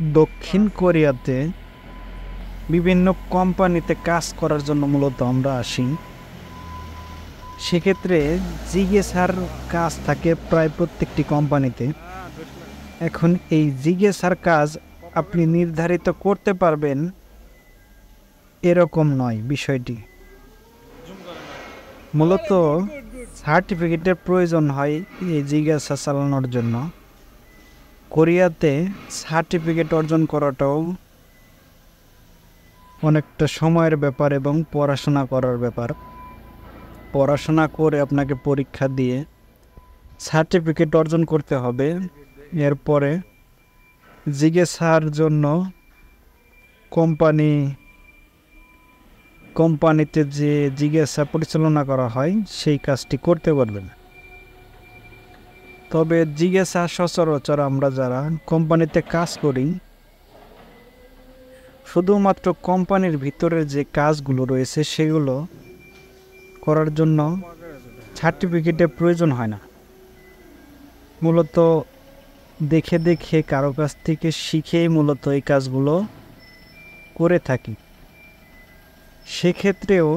দক্ষিণ কোরিয়াতে বিভিন্ন কোম্পানিতে কাজ করার জন্য মূলত আমরা আসি। সেক্ষেত্রে জিজ্ঞাসার কাজ থাকে প্রায় প্রত্যেকটি কোম্পানিতে। এখন এই জিজ্ঞাসার কাজ আপনি নির্ধারিত করতে পারবেন এরকম নয় বিষয়টি। মূলত সার্টিফিকেটের প্রয়োজন হয় এই জিজ্ঞাসা চালানোর জন্য। কোরিয়াতে সার্টিফিকেট অর্জন করাটাও অনেকটা সময়ের ব্যাপার এবং পড়াশোনা করার ব্যাপার। পড়াশোনা করে আপনাকে পরীক্ষা দিয়ে সার্টিফিকেট অর্জন করতে হবে। এরপরে জিজ্ঞাসার জন্য কোম্পানিতে যে জিজ্ঞাসা পরিচালনা করা হয় সেই কাজটি করতে পারবেন। তবে জিজ্ঞাসা সচরাচর আমরা যারা কোম্পানিতে কাজ করি, শুধুমাত্র কোম্পানির ভিতরে যে কাজগুলো রয়েছে সেগুলো করার জন্য সার্টিফিকেটের প্রয়োজন হয় না। মূলত দেখে দেখে কারো কাছ থেকে শিখেই মূলত এই কাজগুলো করে থাকি। সেক্ষেত্রেও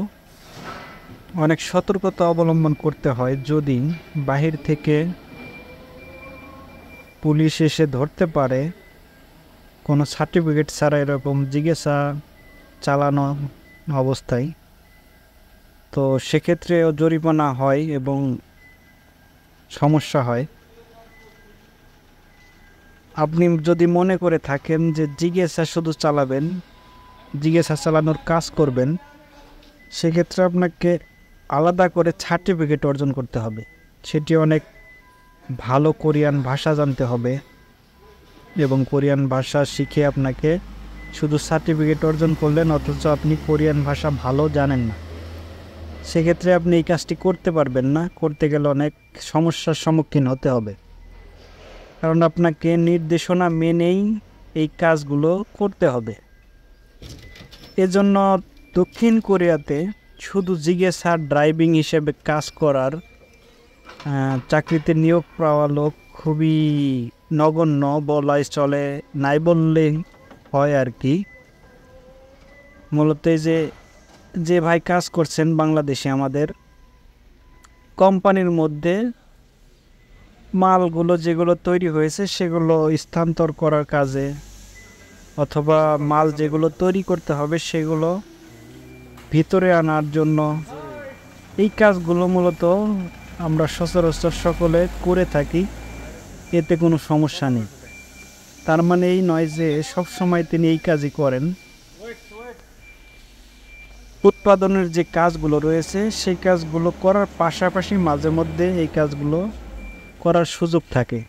অনেক সতর্কতা অবলম্বন করতে হয়। যদি বাহির থেকে পুলিশ এসে ধরতে পারে কোনো সার্টিফিকেট ছাড়া এরকম জিজ্ঞাসা চালানো অবস্থায়, তো সেক্ষেত্রেও জরিমানা হয় এবং সমস্যা হয়। আপনি যদি মনে করে থাকেন যে জিজ্ঞাসা শুধু চালাবেন, জিজ্ঞাসা চালানোর কাজ করবেন, সেক্ষেত্রে আপনাকে আলাদা করে সার্টিফিকেট অর্জন করতে হবে। সেটি অনেক ভালো কোরিয়ান ভাষা জানতে হবে এবং কোরিয়ান ভাষা শিখে আপনাকে শুধু সার্টিফিকেট অর্জন করলেন অথচ আপনি কোরিয়ান ভাষা ভালো জানেন না, সেক্ষেত্রে আপনি এই কাজটি করতে পারবেন না। করতে গেলে অনেক সমস্যার সম্মুখীন হতে হবে, কারণ আপনাকে নির্দেশনা মেনেই এই কাজগুলো করতে হবে। এজন্য দক্ষিণ কোরিয়াতে শুধু জিজ্ঞাসা ড্রাইভিং হিসেবে কাজ করার চাকরিতে নিয়োগ পাওয়া লোক খুবই নগণ্য বলাই চলে, নাই বললেই হয় আর কি। মূলত যে ভাই কাজ করছেন বাংলাদেশে আমাদের কোম্পানির মধ্যে মালগুলো যেগুলো তৈরি হয়েছে সেগুলো স্থানান্তর করার কাজে, অথবা মাল যেগুলো তৈরি করতে হবে সেগুলো ভিতরে আনার জন্য, এই কাজগুলো মূলত আমরা সচরাচর সকলে করে থাকি। এতে কোনো সমস্যা নেই। তার মানে এই নয় যে সব সময় তিনি এই কাজই করেন। উৎপাদনের যে কাজগুলো রয়েছে সেই কাজগুলো করার পাশাপাশি মাঝে মধ্যে এই কাজগুলো করার সুযোগ থাকে।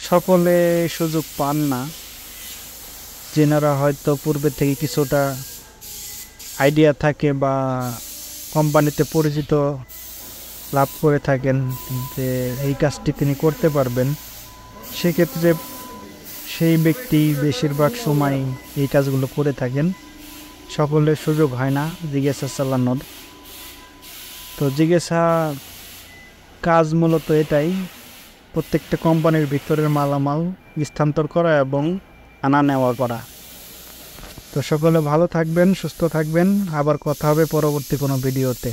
সকলে সুযোগ পান না। যেনারা হয়তো পূর্বে থেকে কিছুটা আইডিয়া থাকে বা কোম্পানিতে পরিচিত লাভ করে থাকেন যে এই কাজটি তিনি করতে পারবেন, সেক্ষেত্রে সেই ব্যক্তি বেশিরভাগ সময় এই কাজগুলো করে থাকেন। সকলের সুযোগ হয় না জিজ্ঞাসা চালানোর। তো জিজ্ঞাসা কাজ মূলত এটাই, প্রত্যেকটা কোম্পানির ভিতরের মালামাল স্থানান্তর করা এবং আনা নেওয়া করা। তো সকলে ভালো থাকবেন, সুস্থ থাকবেন। আবার কথা হবে পরবর্তী কোনো ভিডিওতে।